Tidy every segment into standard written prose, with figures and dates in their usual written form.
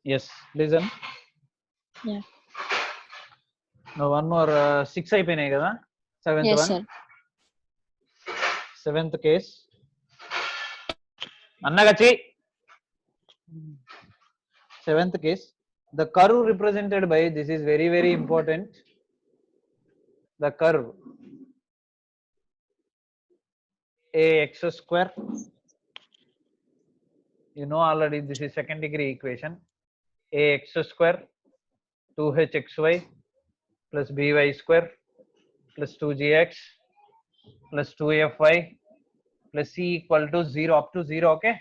Yes, listen. Yeah. No, one more 6 అయిపోయినాయి కదా. Seventh Yes, one. sir. Seventh case. అన్నగచ్చి. Seventh case. The curve represented by this is very, very important. The curve ax square. You know already this is second degree equation. Ax square 2hxy plus by square plus 2gx plus 2fy plus c equal to 0 up to 0. Okay,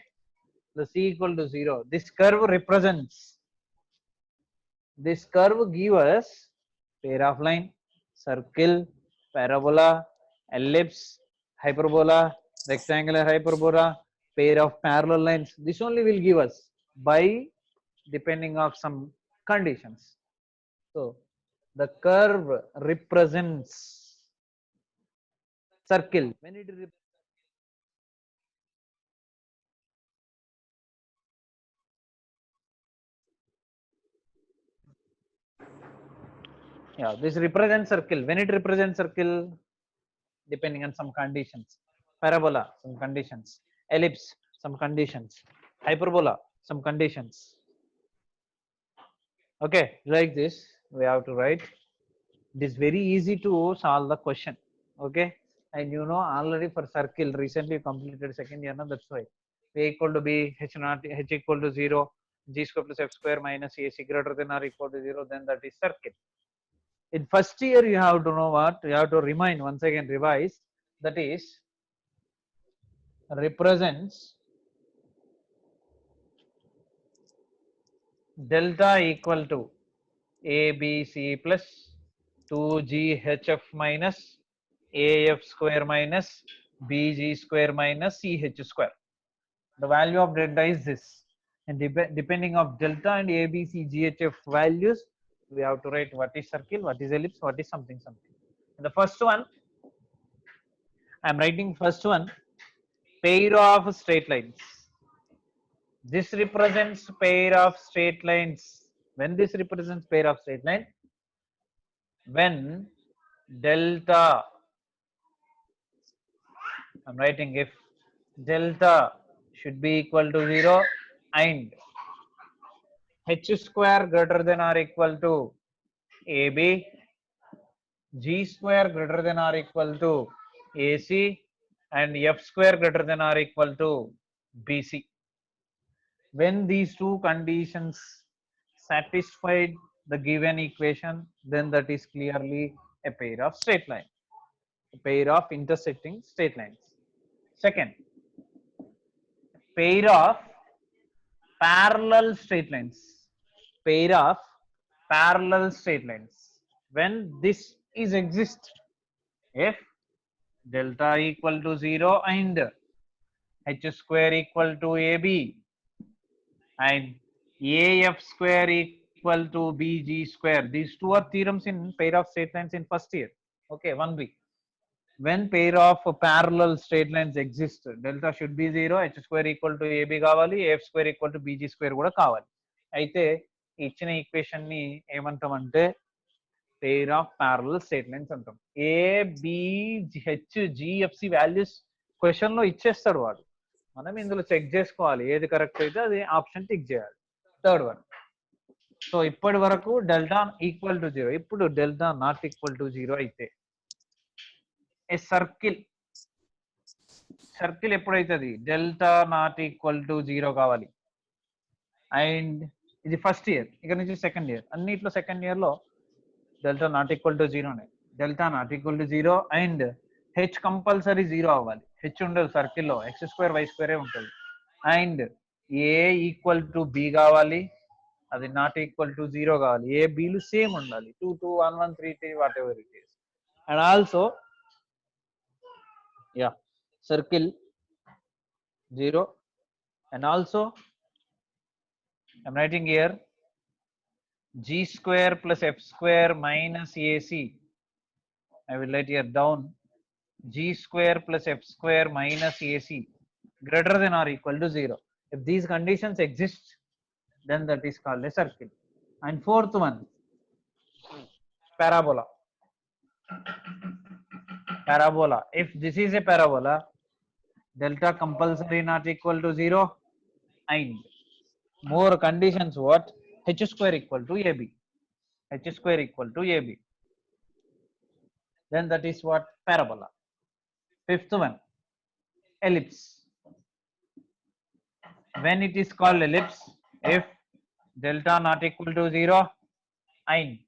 the c equal to 0. This curve represents, this curve give us pair of line, circle, parabola, ellipse, hyperbola, rectangular hyperbola, pair of parallel lines. This only will give us by depending of some conditions. So the curve represents circle when it yeah, this represents circle when it represents circle depending on some conditions. Parabola, some conditions. Ellipse, some conditions. Hyperbola, some conditions. Okay, like this we have to write. It is very easy to solve the question. Okay, and you know already for circle recently completed second year, no? That's why a equal to b, h not h equal to 0, g square plus f square minus ac greater than or equal to 0, then that is circle. In first year you have to know what you have to remind once again, revise, that is represents delta equal to abc plus 2ghf minus af square minus bg square minus ch square. The value of delta is this, and depending of delta and abc ghf values, we have to write what is circle, what is ellipse, what is something something. And the first one I am writing, first one, pair of straight lines. This represents pair of straight lines. When this represents pair of straight line, when delta, I'm writing if delta should be equal to 0 and h square greater than or equal to ab, g square greater than or equal to ac, and f square greater than or equal to bc. When these two conditions satisfied the given equation, then that is clearly a pair of straight line, a pair of intersecting straight lines. Second, pair of parallel straight lines, pair of parallel straight lines. When this is exist, if delta equal to 0 and h square equal to ab and af square equal to bg square, these two are theorems in pair of straight lines in first year. Okay, 1b. When pair of parallel straight lines exist, delta should be 0, h square equal to ab కావాలి, af square equal to bg square కూడా కావాలి. అయితే ఇచ్చిన equation ని ఏమంటామంటే pair of parallel straight lines అంటాం. A B H GFC values question లో ఇచ్చేస్తాడు వాడు, మనం ఇందులో చెక్ చేసుకోవాలి ఏది కరెక్ట్ అయితే అది ఆప్షన్ టిక్ చేయాలి. థర్డ్ వన్, సో ఇప్పటి వరకు డెల్టా ఈక్వల్ టు 0, ఇప్పుడు డెల్టా నాట్ ఈక్వల్ టు 0 అయితే ఏ సర్కిల్, సర్కిల్ ఎప్పుడైతుంది, డెల్టా నాట్ ఈక్వల్ టు 0 కావాలి. అండ్ ఇది ఫస్ట్ ఇయర్, ఇక్కడ నుంచి సెకండ్ ఇయర్, అన్నిట్లో సెకండ్ ఇయర్ లో డెల్టా నాట్ ఈక్వల్ టు 0నే, delta not equal to 0 and H compulsory 0 అవ్వాలి. హెచ్ ఉండదు సర్కిల్లో, ఎక్స్ స్క్వేర్ వై స్క్వేరే ఉంటుంది. And A equal to be కావాలి, అది నాట్ ఈక్వల్ టు 0 కావాలి. ఏ బీలు సేమ్ ఉండాలి, 2 2 1 1 3 3 what ever it is. And also yeah, circle 0, and also I'm writing here g square plus f square minus ac, I will write here down g square plus f square minus ac greater than or equal to 0. If these conditions exist, then that is called a circle. And fourth one, parabola. Parabola. If this is a parabola, delta compulsory not equal to 0 and more conditions what? H square equal to AB. H square equal to AB. Then that is what? Parabola. Fifth one, ellipse. When it is called ellipse, if delta not equal to 0 and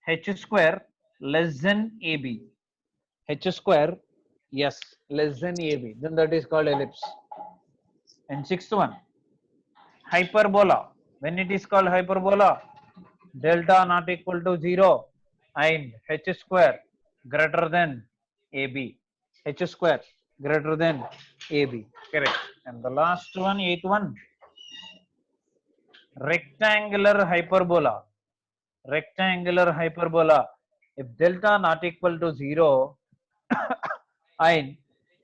H square less than AB. H square, yes, less than AB. Then that is called ellipse. And sixth one, hyperbola. When it is called hyperbola, delta not equal to 0 and H square greater than AB. H square greater than AB. Correct. And the last one, eighth one, rectangular hyperbola. Rectangular hyperbola. If delta not equal to 0 and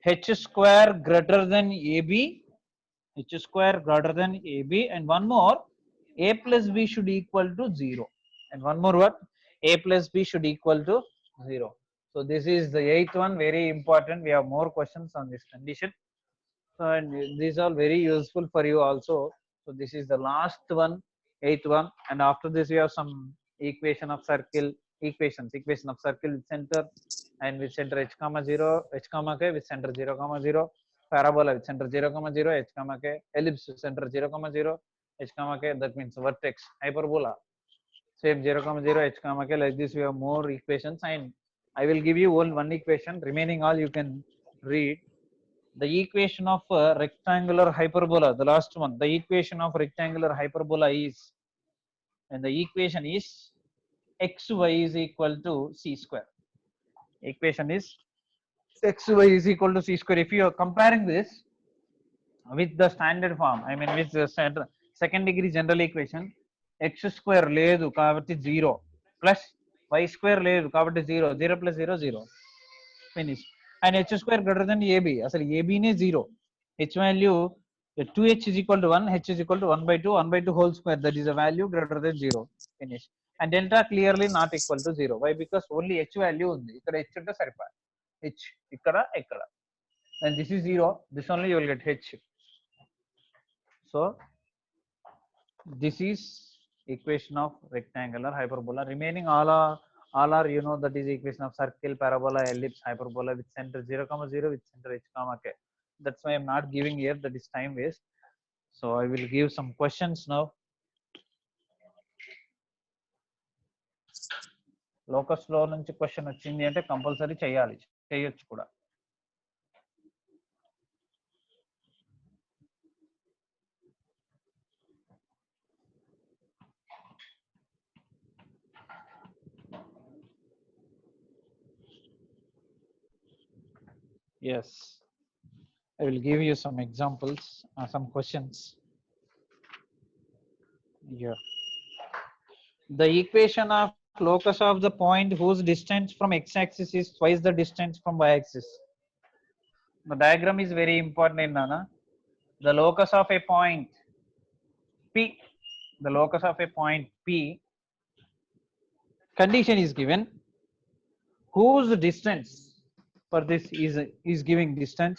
H square greater than AB, H square greater than AB, and one more, A plus B should equal to 0. And one more what? A plus B should equal to 0. So this is the eighth one, very important. We have more questions on this condition. And these are very useful for you also. So this is the last one, eighth one. And after this, we have some equation of circle, equation of circle with center and with center h comma 0, h comma k with center 0 comma 0, parabola with center 0 comma 0, h comma k, ellipse with center 0 comma 0, h comma k, that means vertex, hyperbola, same 0 comma 0, h comma k. Like this, we have more equations, and I will give you one equation. Remaining all you can read. The equation of rectangular hyperbola, the last one, the equation of rectangular hyperbola is, and the equation is xy is equal to c square. Equation is xy is equal to c square. If you are comparing this with the standard form, I mean with the second degree general equation, x square లేదు కాబట్టి 0 plus y square లేదు కాబట్టి 0, 0 plus 0 0, finish. And h square greater than ab, అసలు ab నే 0, h value 2h is equal to 1, h is equal to 1 by 2, 1 by 2 whole square, that is a value greater than 0, finish. And delta clearly not equal to 0. Why? Because only h value ఉంది, ఇక్కడ h ఉంటే సరిపోయి, h ఇక్కడ ఇక్కడ, and this is 0, this only you will get h. So this is equation of rectangular hyperbola. Remaining all are you know, that is equation of circle, parabola, ellipse, hyperbola with center 0 comma 0 with center h comma k. That's why I'm not giving here, that is time waste. So I will give some questions now. Locus లో నుంచి question వచ్చింది అంటే compulsory చేయాలి, చేయొచ్చు కూడా. Yes, I will give you some examples, some questions. Yeah. The equation of locus of the point whose distance from x-axis is twice the distance from y-axis. The diagram is very important, Nana. The locus of a point P, the locus of a point P, condition is given whose distance for this is giving distance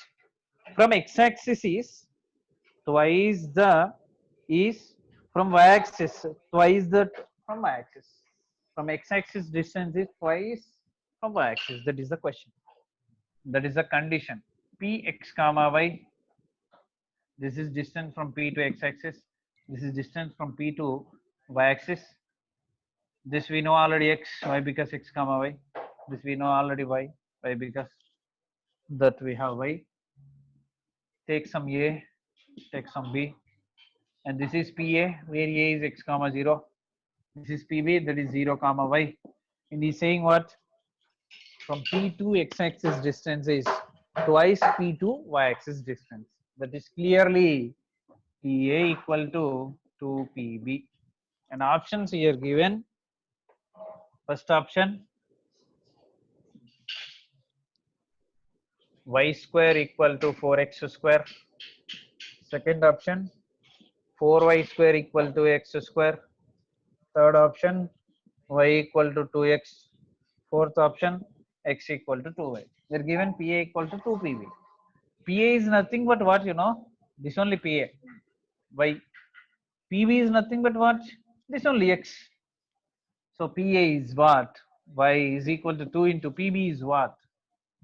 from x-axis is twice the is from y-axis twice the from y-axis. From x-axis distance is twice from y-axis. That is the question. That is the condition. P x comma y. This is distance from P to x-axis. This is distance from P to y-axis. This we know already x. Why? Because x comma y. This we know already y. Why? Because that we have y. Take some a, take some b, and this is PA, where a is x comma 0. This is PB, that is 0 comma y. And he's saying what? From P to x-axis distance is twice P to y-axis distance. That is clearly PA equal to 2PB. And options here given. First option, y square equal to 4x square. Second option, 4y square equal to x square. Third option, y equal to 2x. Fourth option, x equal to 2y. They're given PA equal to 2PB. PA is nothing but what, you know? This only PA. Y. PB is nothing but what? This only x. So PA is what? Y is equal to 2 into PB is what?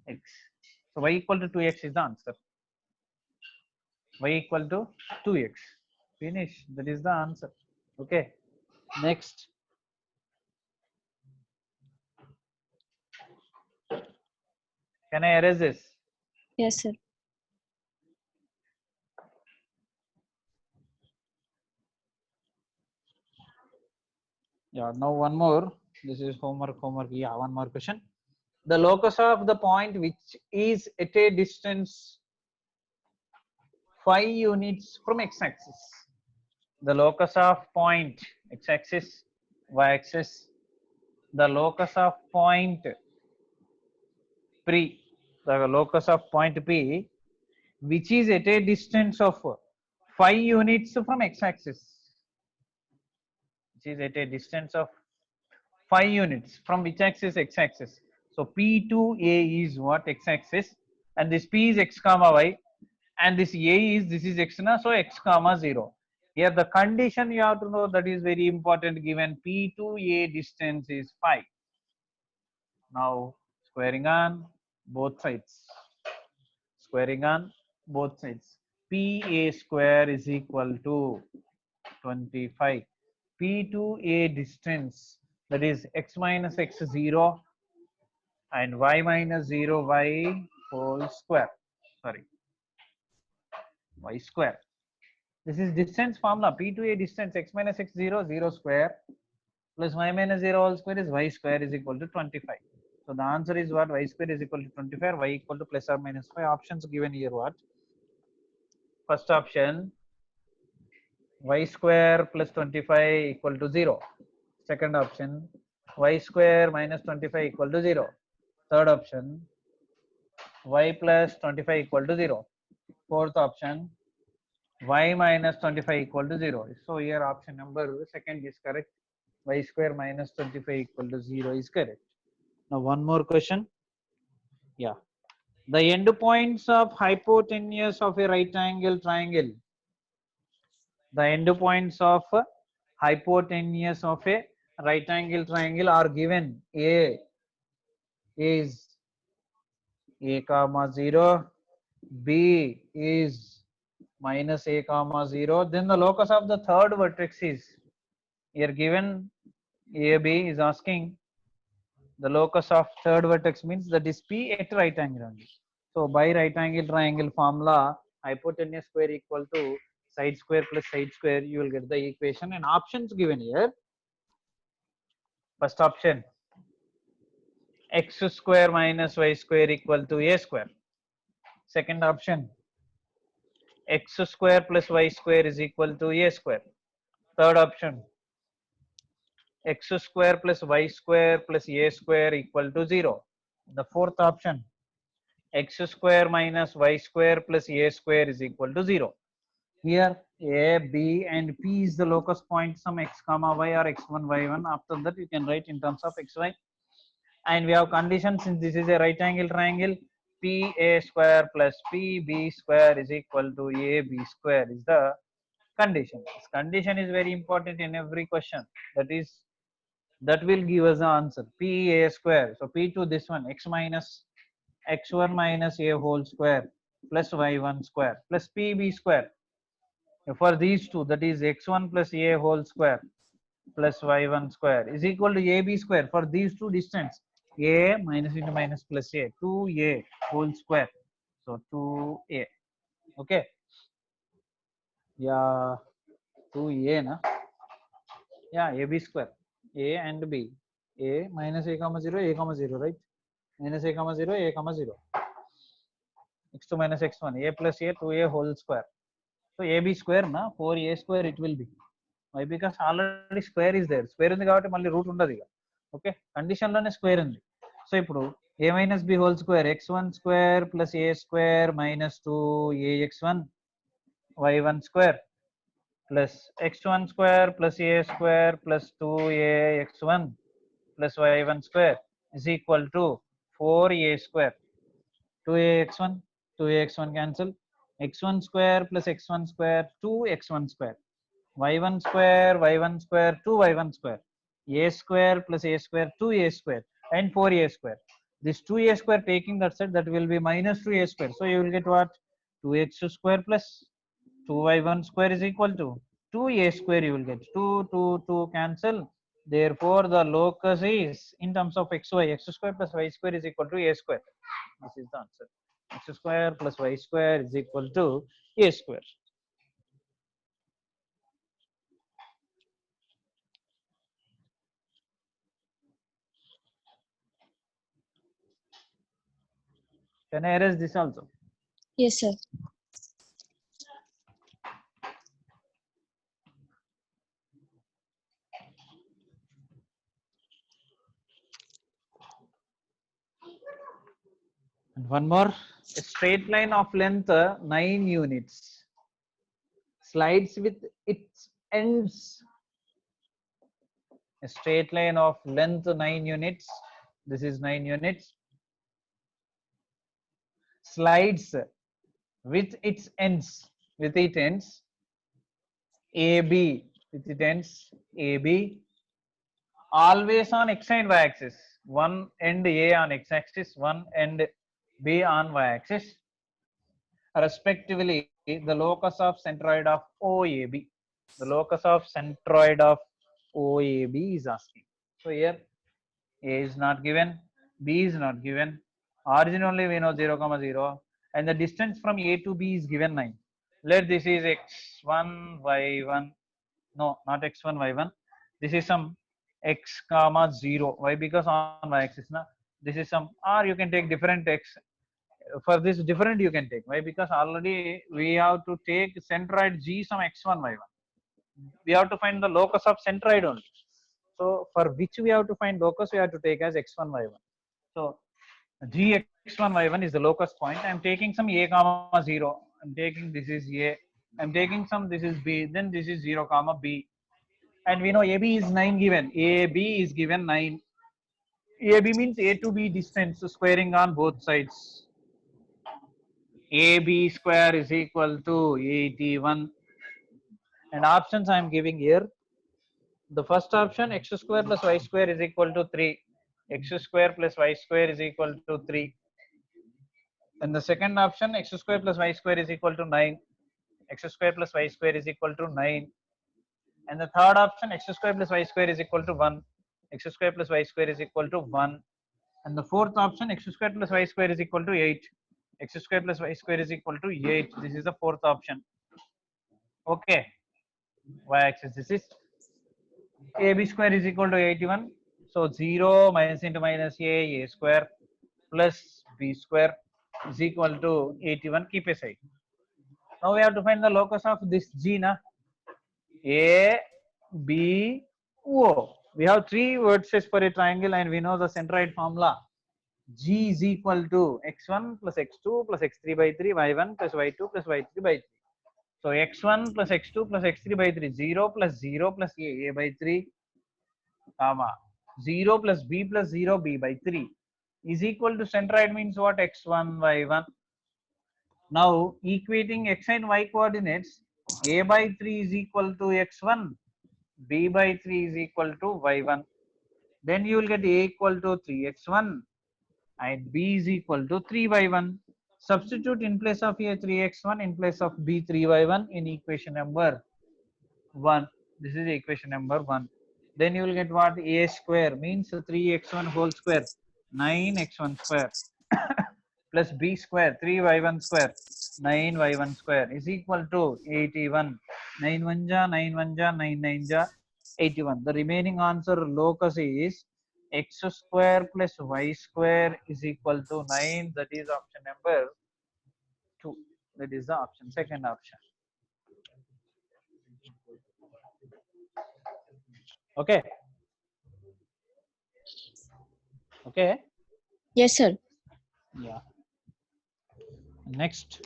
X. So y equal to 2x is the answer. Y equal to 2x. Finish. That is the answer. Okay. Next. Can I erase this? Yes, sir. Yeah, now one more. This is homework. Yeah, one more question. The locus of the point which is at a distance 5 units from x-axis. The locus of point x-axis, y-axis. The locus of point P, the locus of point P, which is at a distance of 5 units from x-axis. Which is at a distance of 5 units from which axis? X-axis. So P2A is what? X-axis, and this P is x comma y, and this A is, this is x na, so x comma 0. Here the condition you have to know, that is very important, given P2A distance is 5. Now squaring on both sides. Squaring on both sides. PA square is equal to 25. P2A distance, that is x minus x 0 and y minus 0 y whole square. Sorry, y square. This is distance formula. P2A distance x minus x 0 0 square plus y minus 0 whole square is y square is equal to 25. So the answer is what? Y square is equal to 25, y equal to plus or minus 5. Options given here what? First option, y square plus 25 equal to 0. Second option, y square minus 25 equal to 0. Third option, y plus 25 equal to 0. Fourth option, y minus 25 equal to 0. So here option number second is correct. Y square minus 25 equal to 0 is correct. Now one more question. Yeah. The endpoints of hypotenuse of a right angle triangle. The endpoints of hypotenuse of a right angle triangle are given. A is a comma 0, B is minus a comma 0. Then the locus of the third vertex is here given. AB is asking the locus of third vertex, means that is P at right angle only. So by right angle triangle formula, hypotenuse square equal to side square plus side square, you will get the equation, and options given here. First option, x square minus y square equal to a square. Second option, x square plus y square is equal to a square. Third option, x square plus y square plus a square equal to 0. The fourth option, x square minus y square plus a square is equal to 0. Here a, b and p is the locus point, some x comma y or x1 y1. After that you can write in terms of xy, and we have condition, since this is a right angle triangle, pa square plus pb square is equal to ab square is the condition. This condition is very important in every question. That will give us the answer. Pa square, so p2, this one, x minus x1 minus a whole square plus y1 square plus pb square. For these two, that is x1 plus a whole square plus y1 square is equal to ab square. For these two distance, a minus into minus plus a, 2a whole square. So 2a. Okay. Yeah, 2a na. Yeah, ab square. A and b. A minus a comma 0, a comma 0, right? Minus a comma 0, a comma 0. x2 minus x1, a plus a, 2a whole square. So ab square na, 4a square it will be. Why? Because already square is there. Square ఉంది కాబట్టి మళ్ళీ route ఉండదు ఇక. Okay, condition లోనే square ఉంది. So ఇప్పుడు a minus b whole square, x1 square plus a square minus 2 ax1 y1 square plus x1 square plus a square plus 2ax1 plus y1 square is equal to 4a square. 2ax1, 2ax1 cancel. x1 square plus x1 square 2x1 square. y1 square, y1 square 2y1 square. a square plus a square 2a square and 4a square. This 2a square taking that side, that will be minus 2a square. So you will get what? 2x square plus 2y1 square is equal to 2a square. You will get 2 cancel. Therefore the locus is in terms of xy, x square plus y square is equal to a square. This is the answer. X square plus y square is equal to a square. Can I erase this also? Yes, sir. And one more, a straight line of length 9 units slides with its ends. A straight line of length 9 units, this is 9 units, slides with its ends, AB, with its ends AB, always on x and y axis. One end A on x axis, one end B on y axis, respectively the locus of centroid of OAB. The locus of centroid of OAB is asking. So here A is not given, B is not given, origin only we know 0, 0, and the distance from A to B is given 9. Let this is x1, y1, no, not x1, y1. This is some x comma 0. Why? Because on y axis, na, this is some, or you can take different x. For this different you can take. Why? Because already we have to take centroid G some x1, y1. We have to find the locus of centroid only. So for which we have to find locus, we have to take as x1, y1. So G x1, y1 is the locus point. I am taking some a comma 0. I am taking this is a. I am taking some this is b. Then this is 0 comma b. And we know AB is 9 given. AB is given 9. AB means A to B distance, so squaring on both sides. AB square is equal to 81. And options I am giving here. The first option, x square plus y square is equal to 3. X square plus y square is equal to 3. And the second option, x square plus y square is equal to 9. X square plus y square is equal to 9. And the third option, x square plus y square is equal to 1. X square plus y square is equal to 1. And the fourth option, x square plus y square is equal to 8. X square plus y square is equal to 8. This is the fourth option. Okay. Y axis, this is AB square is equal to 81. So 0 minus into minus A square plus B square is equal to 81. Keep aside. Now we have to find the locus of this G, na? A, B, O. We have three vertices for a triangle and we know the centroid formula. G is equal to x1 plus x2 plus x3 by 3, y1 plus y2 plus y3 by 3. So x1 plus x2 plus x3 by 3, 0 plus 0 plus a by 3, comma 0 plus b plus 0 b by 3 is equal to centroid means what? X1 y1. Now equating x and y coordinates, a by 3 is equal to x1, b by 3 is equal to y1. Then you will get a equal to 3x1 and b is equal to 3y1. Substitute in place of a 3x1 in place of b 3y1 in equation number 1. This is equation number 1. Then you will get what? A square means 3x1 whole square, 9x1 square plus b square 3y1 square, 9y1 square is equal to 81. 9 1 ja, 9 1 ja, 9 9 ja, 81. The remaining answer locus is x square plus y square is equal to 9. That is option number 2. That is the option, second option. Okay. Okay. Yes, sir. Yeah. Next.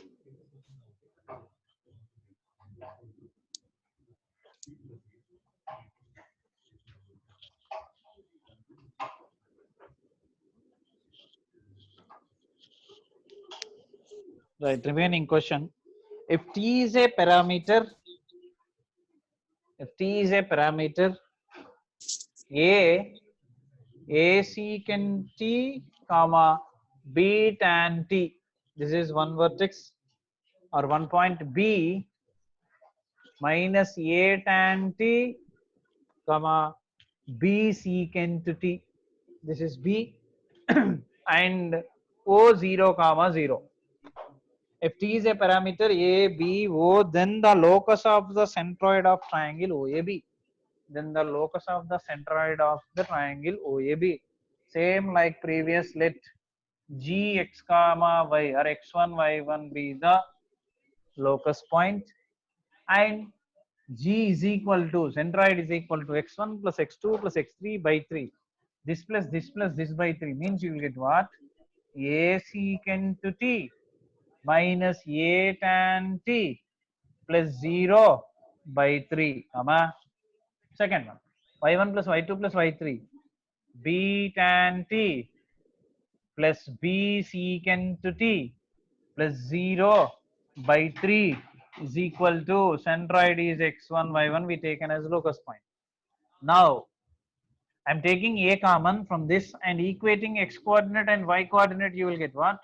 Right, remaining question. If t is a parameter, a secant t, comma b tan t. This is one vertex or one point. B minus a tan t, comma b secant t. This is B and O 0, comma 0. If t is a parameter a, b, o, then the locus of the centroid of triangle OAB. Then the locus of the centroid of the triangle OAB. Same like previous, let g x comma y or x1 y1 be the locus point, and g is equal to, centroid is equal to x1 plus x2 plus x3 by 3. This plus this plus this by 3 means you will get what? A secant t minus a tan t plus 0 by 3, comma. Second one, y1 plus y2 plus y3, b tan t plus b secant t plus 0 by 3 is equal to, centroid is x1 y1, we taken as locus point. Now I'm taking a common from this and equating x coordinate and y coordinate. You will get what?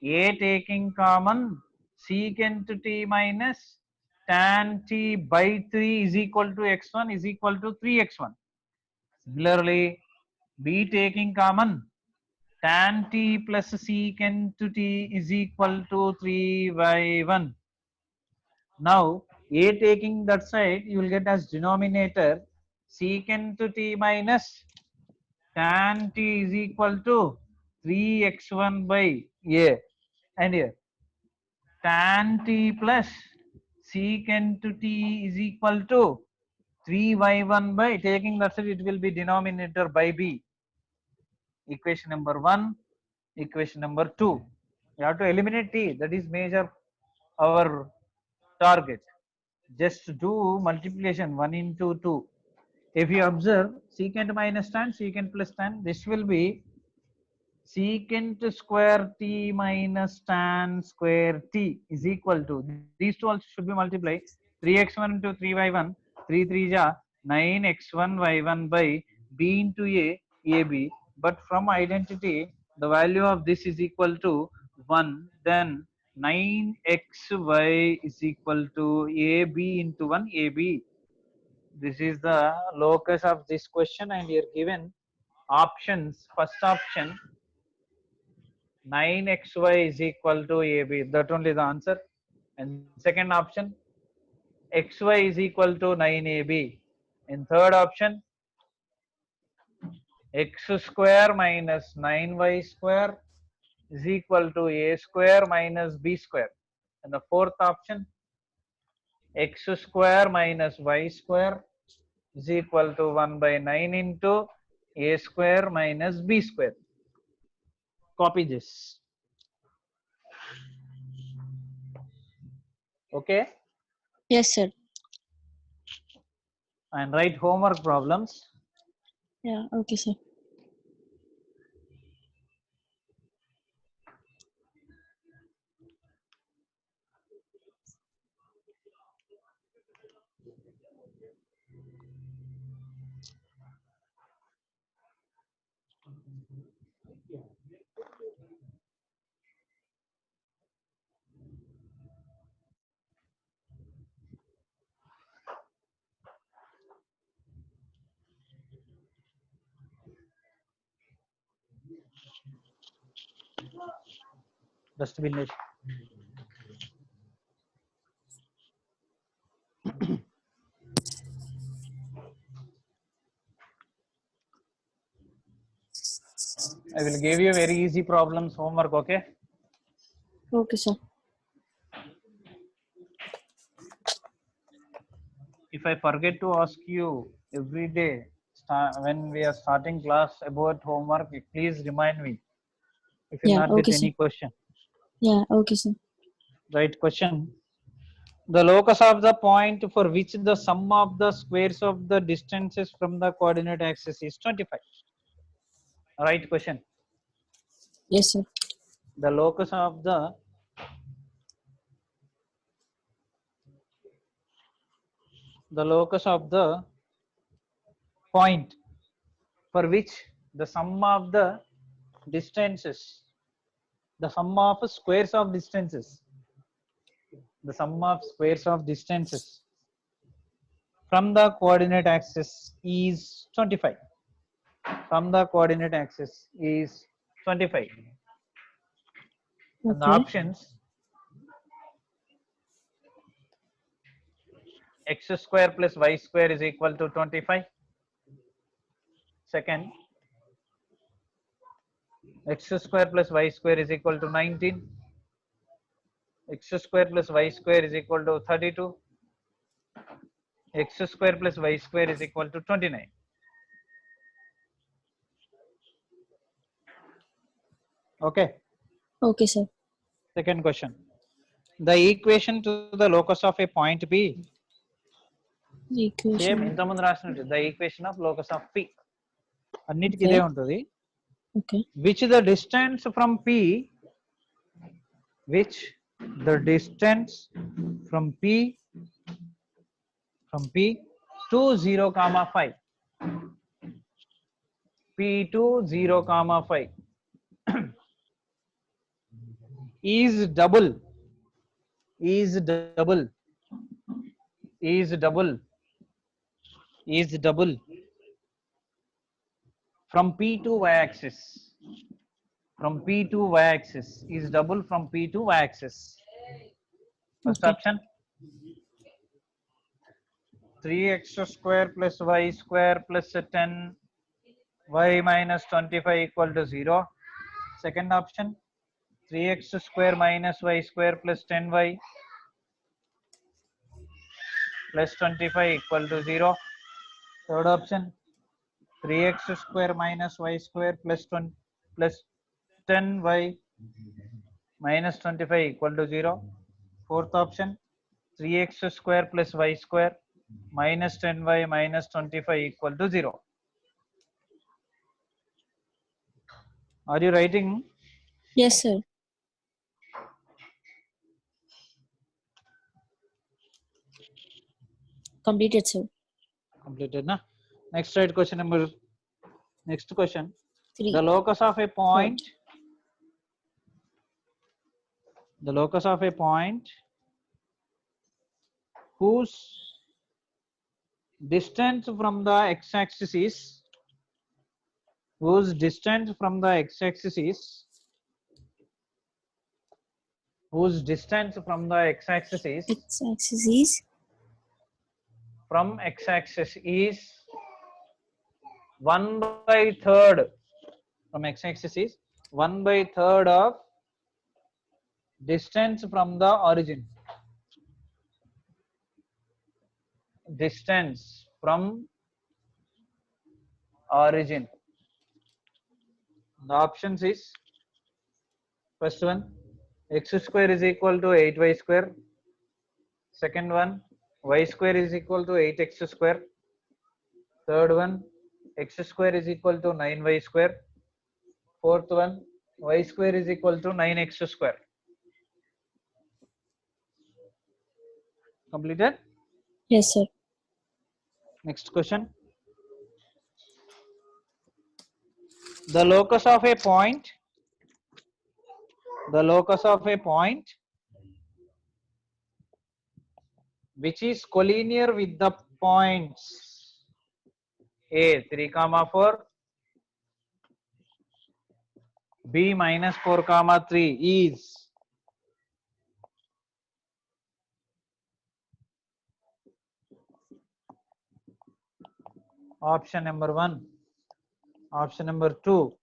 A taking common, secant t minus tan t by 3 is equal to x1 is equal to 3x1. Similarly, b taking common, tan t plus secant t is equal to 3y1. Now a taking that side, you will get as denominator secant t minus tan t is equal to 3x1 by a, and here tan t plus secant t is equal to 3y1 by, taking that side it will be denominator by b. Equation number 1, equation number 2. You have to eliminate t, that is major our target. Just do multiplication 1 into 2. If you observe secant minus tan, secant plus tan, this will be secant square t minus tan square t is equal to, these two also should be multiplied, 3x1 into 3y1, 3 3 ja 9x1 y1 by b into a, ab. But from identity, the value of this is equal to 1, then 9xy is equal to ab into 1 ab. This is the locus of this question, and here given options. First option 9xy is equal to AB, that only the answer. And second option xy is equal to 9AB. In third option x square minus 9y square is equal to a square minus b square. And the fourth option x square minus y square is equal to 1 by 9 into a square minus b square. Copy this. Okay, Yes, sir. and write homework problems. Yeah, okay, sir. Dustbin list. I will give you very easy problems homework, okay? Okay, sir. If I forget to ask you every day when we are starting class about homework, please remind me. If you Yeah, not okay, get sir. any question. Yeah, okay, sir. Right question. The locus of the point for which the sum of the squares of the distances from the coordinate axis is 25. Right question. Yes, sir. The locus of the the locus of the point for which the sum of the distances, the sum of squares of distances, the sum of squares of distances from the coordinate axis is 25. From the coordinate axis is 25. And the Okay. options: x square plus y square is equal to 25. Second, x square plus y square is equal to 19. X square plus y square is equal to 32. X square plus y square is equal to 29. Okay. Okay, sir. Second question. The equation to the locus of a point P. The Same equation. ఇంతకుముందు రాసినట్టు the equation of locus of P. అన్నిటికీ Okay. ఇదే ఉంటుంది. Okay. Which the distance from P, which the distance from P to 0 comma 5. P to 0 comma 5 is double is double is double is double from P to y axis. From P to y axis is double from P to y axis. First Okay. option, 3x square plus y square plus 10 y minus 25 equal to 0. Second option, 3x square minus y square plus 10y plus 25 equal to 0. Third option, 3x square minus y square plus 20 plus 10y minus 25 equal to 0. Fourth option, 3x square plus y square minus 10y minus 25 equal to 0. Are you writing? Yes, sir. Completed, sir. Completed, na? Next, write question number. Next question. 3. The locus of a point. The locus of a point whose distance from the x-axis is whose distance from the x-axis is whose distance from the x-axis is X-axis is from x-axis is 1/3 from x-axis is 1/3 of distance from the origin. Distance from origin. The options is: first one, x square is equal to 8y square. Second one, y square is equal to 8x square. Third one, x square is equal to 9y square. Fourth one, y square is equal to 9x square. Completed? yes, sir. Next question. The locus of a point. The locus of a point which is collinear with the points A 3, 4, B minus 4, 3 is option number 1, option number 2,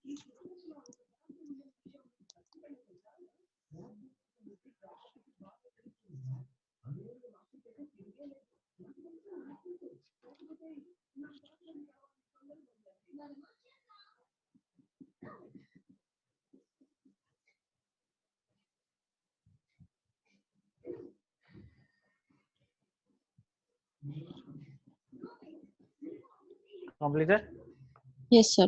completed. Yes, sir.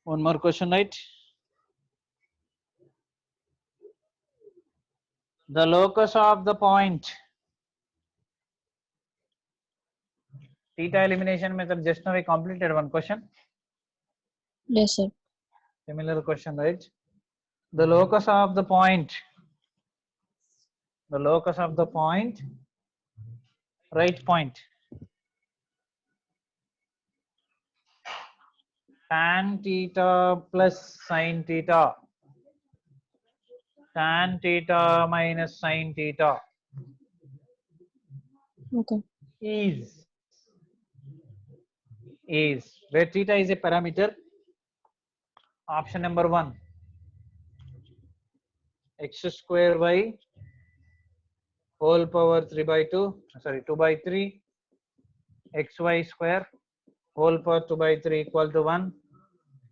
One more question, right? The locus of the point Theta elimination method, just now we completed one question. Yes, sir. Similar question, right? The locus of the point. The locus of the point. Right point. Tan theta plus sin theta. Tan theta minus sin theta Okay. is where theta is a parameter. Option number 1, x square y whole power 3 by 2, sorry 2 by 3, xy square whole power 2 by 3 equal to 1.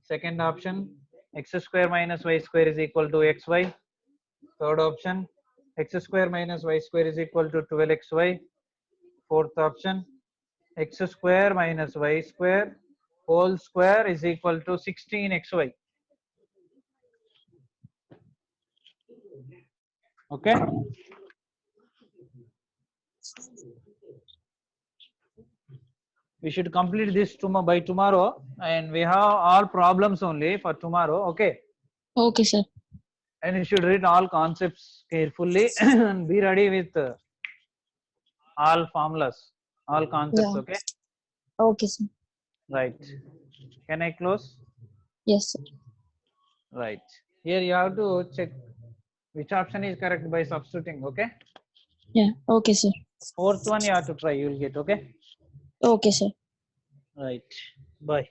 Second option, x square minus y square is equal to xy. Third option, x square minus y square is equal to 12xy. Fourth option, x square minus y square whole square is equal to 16xy. Okay. We should complete this by tomorrow, and we have all problems only for tomorrow. Okay. Okay, sir. And you should read all concepts carefully and be ready with all formulas, all concepts. Yeah. Okay. Okay, sir. Right. Can I close? Yes, sir. Right. Here you have to check which option is correct by substituting. Okay. Yeah. Okay, sir. Fourth one you have to try. You will get. Okay. Okay, sir. Right. Bye.